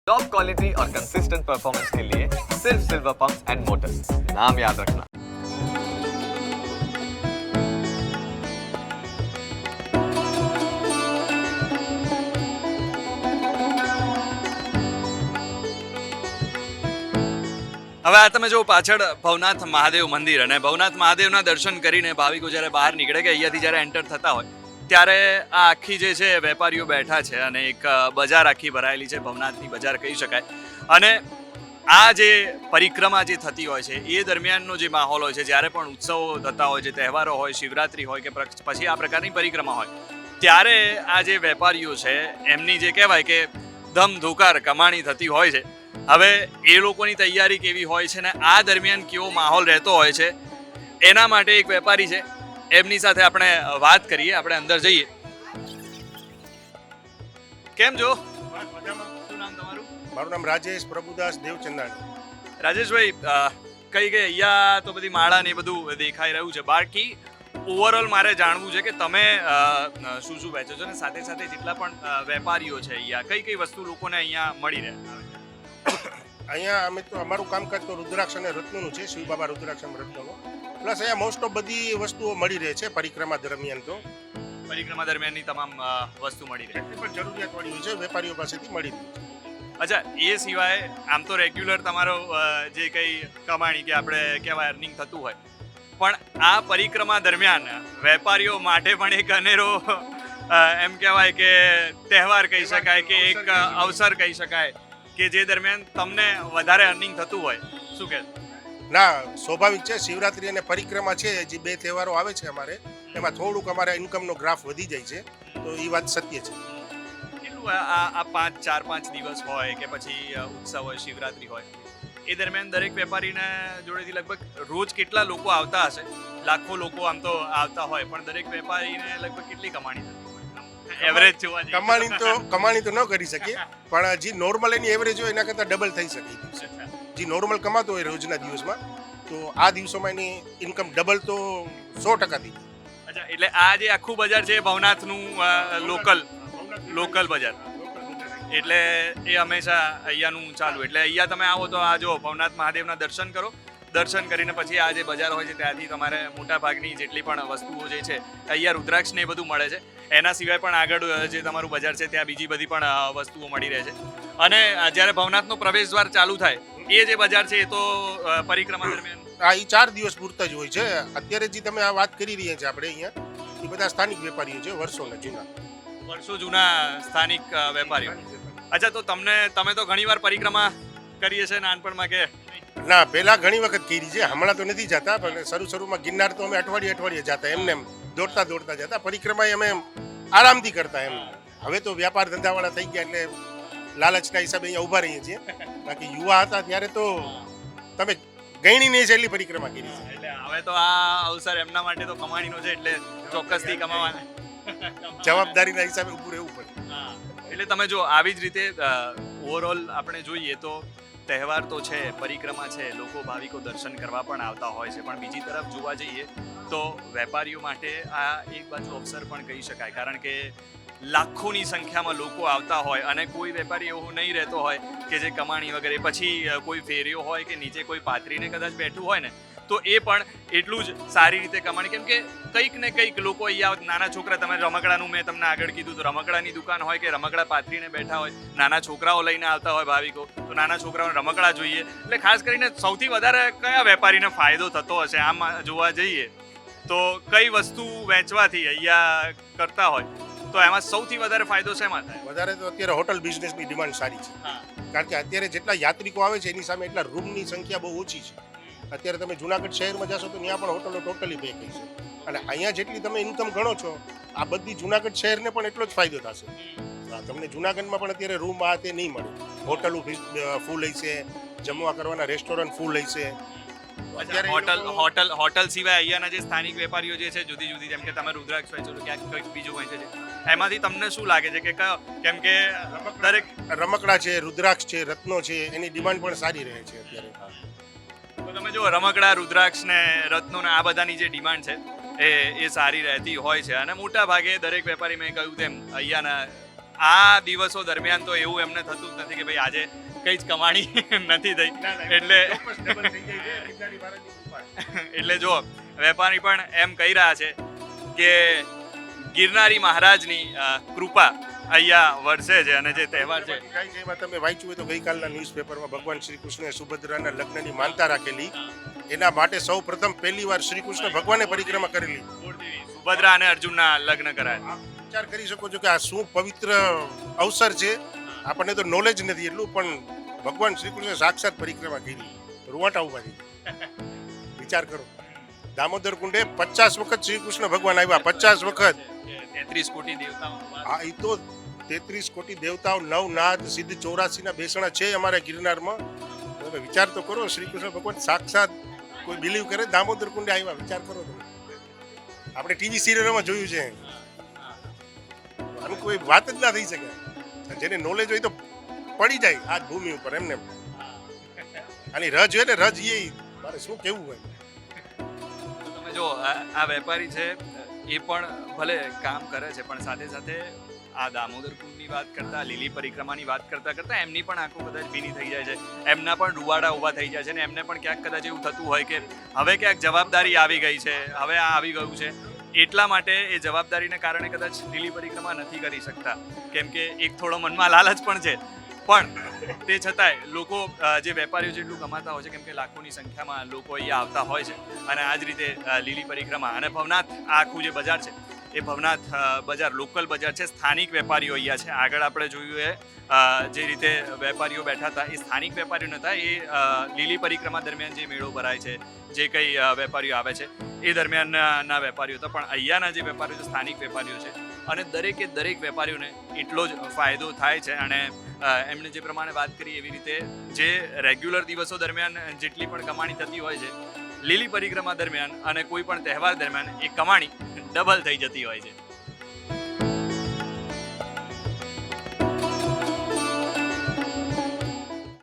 Top quality और consistent performance के लिए सिर्फ सिल्वर पंप्स एंड मोटर्स, नाम याद रखना। હવે આ તમે જો પાછળ ભવનાથ મહાદેવ મંદિર અને ભવનાથ મહાદેવના દર્શન કરીને ભાવિકો જ્યારે બહાર નીકળે કે અહીંયાથી જ્યારે એન્ટર થતા હોય ત્યારે આ આખી જે છે વેપારીઓ બેઠા છે અને એક બજાર આખી ભરાયેલી છે, ભવનાથની બજાર કહી શકાય. અને આ જે પરિક્રમા જે થતી હોય છે એ દરમિયાનનો જે માહોલ હોય છે, જ્યારે પણ ઉત્સવો થતા હોય છે, તહેવારો હોય, શિવરાત્રી હોય કે પછી આ પ્રકારની પરિક્રમા હોય, ત્યારે આ જે વેપારીઓ છે એમની જે કહેવાય કે ધમધોકાર કમાણી થતી હોય છે. હવે એ લોકોની તૈયારી કેવી હોય છે ને આ દરમિયાન કેવો માહોલ રહેતો હોય છે, એના માટે એક વેપારી છે, એમની સાથે આપણે વાત કરીએ. આપણે અંદર જઈએ. કેમ છો? શું નામ તમારું? મારું નામ રાજેશ પ્રભુદાસ દેવચંદાણી. રાજેશભાઈ, કઈ અહીંયા તો બધી માળા ને એ બધું દેખાઈ રહ્યું છે, બાકી ઓવરઓલ મારે જાણવું છે કે તમે શું શું વેચો છો ને સાથે સાથે જેટલા પણ વેપારીઓ છે અહીંયા કઈ કઈ વસ્તુ લોકોને અહીંયા મળી રહે? અહીંયા અમે તો અમારું કામકાજ તો રુદ્રાક્ષ અને રત્નનું છે, શિવ બાબા રુદ્રાક્ષ અને રત્નનો. પ્લસ અહીંયા મોસ્ટ ઓફ બધી વસ્તુઓ મળી રહે છે પરિક્રમા દરમિયાન. તો પરિક્રમા દરમિયાનની તમામ વસ્તુ મળી રહે એટલી પણ જરૂરિયાતવાળી હોય છે, વેપારીઓ પાસેથી મળી રહે છે. અચ્છા, એ સિવાય આમ તો રેગ્યુલર તમારો જે કંઈ કમાણી કે આપણે કહેવાય અર્નિંગ થતું હોય, પણ આ પરિક્રમા દરમિયાન વેપારીઓ માટે પણ એક અનેરો એમ કહેવાય કે તહેવાર કહી શકાય કે એક અવસર કહી શકાય કે જે દરમિયાન તમને વધારે અર્નિંગ થતું હોય. શું કહે? ના, સ્વાભાવિક છે. શિવરાત્રી અને પરિક્રમા છે જે બે તહેવારો આવે છે અમારે, એમાં થોડુંક અમારા ઇન્કમનો ગ્રાફ વધી જાય છે. તો એ વાત સત્ય છે. કેટલું આ 4-5 દિવસ હોય કે પછી ઉત્સવ હોય, શિવરાત્રી હોય, એ દરમિયાન દરેક વેપારીને જોડેથી લગભગ રોજ કેટલા લોકો આવતા હશે? લાખો લોકો આમ તો આવતા હોય, પણ દરેક વેપારીને લગભગ કેટલી કમાણી થતી હોય એવરેજ જોવા જઈએ? કમાણી તો ન કરી શકીએ, પણ જે નોર્મલ એની એવરેજ હોય એના કરતાં ડબલ થઈ શકે એ દિવસે. જે નોર્મલ કમાતો હોય રોજના દિવસમાં, તો આ દિવસોમાં એની ઇન્કમ ડબલ તો 100% થઈ જાય. અચ્છા, એટલે આ જે આખું બજાર છે ભવનાથનું લોકલ બજાર, એટલે એ હંમેશા અહીંયાનું ચાલુ. એટલે અહીંયા તમે આવો તો આ જો ભવનાથ મહાદેવના દર્શન કરો, દર્શન કરીને પછી આ જે બજાર હોય છે ત્યાંથી તમારે મોટા ભાગની જેટલી પણ વસ્તુઓ જે છે અહીંયા રુદ્રાક્ષ ને એ બધું મળે છે. એના સિવાય પણ આગળ જે તમારું બજાર છે ત્યાં બીજી બધી પણ વસ્તુઓ મળી રહે છે. અને જ્યારે ભવનાથનો પ્રવેશ દ્વાર ચાલુ થાય એ જે બજાર છે એ તો પરિક્રમા દરમિયાન એ 4 દિવસ પૂરતા જ હોય છે. અત્યારે જે તમે આ વાત કરી રહ્યા છે આપણે અહીંયા, એ બધા સ્થાનિક વેપારીઓ છે, વર્ષો જૂના સ્થાનિક વેપારીઓ. અચ્છા, તો તમે તો ઘણીવાર પરિક્રમા કરીએ છે નાનપણમાં કે? ના, પહેલા ઘણી વખત કરી છે, હમણાં તો નથી જતા. પણ શરૂમાં ગિરનાર તો અમે અઠવાડિયે જતા, એમને દોડતા જતા. પરિક્રમા અમે આરામથી કરતા એમ. હવે તો વ્યાપાર ધંધાવાળા થઈ ગયા એટલે લાલચના હિસાબે અહીંયા ઊભા રહીએ છીએ. બાકી યુવા હતા ત્યારે તો તમે ગણી નહીં છે એટલી પરિક્રમા કરી છે. એટલે હવે તો આ અવસર એમના માટે તો કમાણીનો છે, એટલે ચોક્કસથી કમાવાના જવાબદારીના હિસાબે ઊભું રહેવું પડે. એટલે તમે જો આવી જ રીતે ઓવરઓલ આપણે જોઈએ તો તહેવાર તો છે, પરિક્રમા છે, લોકો ભાવિકો દર્શન કરવા પણ આવતા હોય છે, પણ બીજી તરફ જોવા જઈએ તો વેપારીઓ માટે આ એક બાજુ અવસર પણ કહી શકાય. કારણ કે લાખોની સંખ્યામાં લોકો આવતા હોય અને કોઈ વેપારી એવો નહીં રહેતો હોય કે જે કમાણી વગેરે પછી કોઈ ફેર્યો હોય કે નીચે કોઈ પાથરીને કદાચ બેઠું હોય ને તો એ પણ એટલું જ સારી રીતે કમાણી. કેમ કે કંઈક ને કંઈક લોકો અહીંયા નાના છોકરા, તમે રમકડાનું મેં તમને આગળ કીધું તો રમકડાની દુકાન હોય કે રમકડા પાથરીને બેઠા હોય, નાના છોકરાઓ લઈને આવતા હોય ભાવિકો, તો નાના છોકરાઓને રમકડા જોઈએ. એટલે ખાસ કરીને સૌથી વધારે કયા વેપારીને ફાયદો થતો હશે આમ જોવા જઈએ તો? કઈ વસ્તુ વેચવાથી અહીંયા કરતા હોય તો એમાં સૌથી વધારે ફાયદો શેમાં થાય? વધારે તો અત્યારે હોટલ બિઝનેસની ડિમાન્ડ સારી છે. કારણ કે અત્યારે જેટલા યાત્રિકો આવે છે એની સામે એટલા રૂમની સંખ્યા બહુ ઓછી છે. અત્યારે તમે જુનાગઢ શહેરમાં જશો તો ત્યાં પણ હોટલો ટોટલી પેક છે. અને અહીંયા જેટલી તમે ઇન્કમ ગણો છો, આ બધી જુનાગઢ શહેરને પણ એટલો જ ફાયદો થશે. તમને જુનાગઢમાં પણ અત્યારે રૂમ આ તે નહીં મળે. હોટલો ફૂલ હશે, જમવા કરવાના રેસ્ટોરન્ટ ફૂલ હશે. હોટલ સિવાય અહીંયાના જે સ્થાનિક વેપારીઓ જે છે જુદી જુદી, જેમ કે તમે રુદ્રાક્ષ વેચો છો, ક્યાંક કંઈક બીજું વેચે છે, એમાંથી તમને શું લાગે છે કે કેમ કે દરેક રમકડા છે, રુદ્રાક્ષ છે, રત્નો છે, એની ડિમાન્ડ પણ સારી રહે છે અત્યારે. તો તમે જો રમકડા, રુદ્રાક્ષ ને રત્નો ને આ બધાની જે ડિમાન્ડ છે એ સારી રહેતી હોય છે. અને મોટા ભાગે દરેક વેપારી, મેં કહ્યું તેમ અહીંયાના આ દિવસો દરમિયાન તો એવું એમને થતું જ નથી કે ભાઈ આજે કઈ જ કમાણી નથી થઈ એટલે એટલે જો વેપારી પણ એમ કહી રહ્યા છે કે ગિરનારી મહારાજની કૃપા અહીંયા વરસે છે અને જે તહેવાર છે જેમાં તમે વાંચ્યું હોય તો ગઈકાલના ન્યૂઝપેપરમાં ભગવાન શ્રી કૃષ્ણે સુભદ્રાના લગ્નની માનતા રાખેલી એના માટે સૌ પ્રથમ પહેલી વાર શ્રી કૃષ્ણ ભગવાને પરિક્રમા કરેલી. સુભદ્રા અને અર્જુનના લગ્ન કરાયા. વિચાર કરી શકો છો કે આ શું પવિત્ર અવસર છે. આપણને તો નોલેજ નથી એટલું, પણ ભગવાન શ્રી કૃષ્ણે સાક્ષાત પરિક્રમા કરી. રૂવાટા ઉભા થઈ વિચાર કરો. દામોદર કુંડે 50 વખત શ્રી કૃષ્ણ ભગવાન આવ્યા, 50 વખત. 33 કોટી દેવતાઓ. હા, એ તો 33 કોટી દેવતાઓ, 9 નાદ સિદ્ધ 84 ના બેસણા છે અમારા ગિરનારમાં. તમે વિચાર તો કરો, શ્રી કૃષ્ણ ભગવાન સાક્ષાત કોઈ બિલીવ કરે દામોદર કુંડે આવ્યા. વિચાર કરો તમે. આપણે ટીવી સિરિયલોમાં જોયું છે. આનું કોઈ વાત જ ના થઈ શકે. જેને નોલેજ હોય તો પડી જાય આ ભૂમિ ઉપર એમને. આની રજ હોય ને, રજ એ મારે શું કેવું હોય. તમે જો આ વેપારી છે એ પણ ભલે કામ કરે છે, પણ સાથે સાથે આ દામોદર કુંડની વાત કરતા, લીલી પરિક્રમાની વાત કરતા કરતા એમની પણ આંખો કદાચ ભીની થઈ જાય છે, એમના પણ રૂવાડા ઊભા થઈ જાય છે ને એમને પણ ક્યાંક કદાચ એવું થતું હોય કે હવે ક્યાંક જવાબદારી આવી ગઈ છે, હવે આ આવી ગયું છે. એટલા માટે એ જવાબદારીને કારણે કદાચ લીલી પરિક્રમા નથી કરી શકતા, કેમ કે એક થોડો મનમાં લાલચ પણ છે. પણ તે છતાંય લોકો જે વેપારીઓ જેટલું કમાતા હોય છે, કેમ કે લાખોની સંખ્યામાં લોકો અહીંયા આવતા હોય છે, અને આ જ રીતે લીલી પરિક્રમા અને ભવનાથ આખું જે બજાર છે એ ભવનાથ બજાર લોકલ બજાર છે. સ્થાનિક વેપારીઓ અહીંયા છે. આગળ આપણે જોયું એ જે રીતે વેપારીઓ બેઠા હતા એ સ્થાનિક વેપારીઓ નહોતા, એ લીલી પરિક્રમા દરમિયાન જે મેળો ભરાય છે, જે કંઈ વેપારીઓ આવે છે એ દરમિયાનના વેપારીઓ હતા. પણ અહીંયાના જે વેપારીઓ છે સ્થાનિક વેપારીઓ છે, અને દરેકે દરેક વેપારીઓને એટલો જ ફાયદો થાય છે. અને એમણે જે પ્રમાણે વાત કરી એવી રીતે જે રેગ્યુલર દિવસો દરમિયાન જેટલી પણ કમાણી થતી હોય છે, લીલી પરિક્રમા દરમિયાન અને કોઈ પણ તહેવાર દરમિયાન એ કમાણી ડબલ થઈ જતી હોય છે.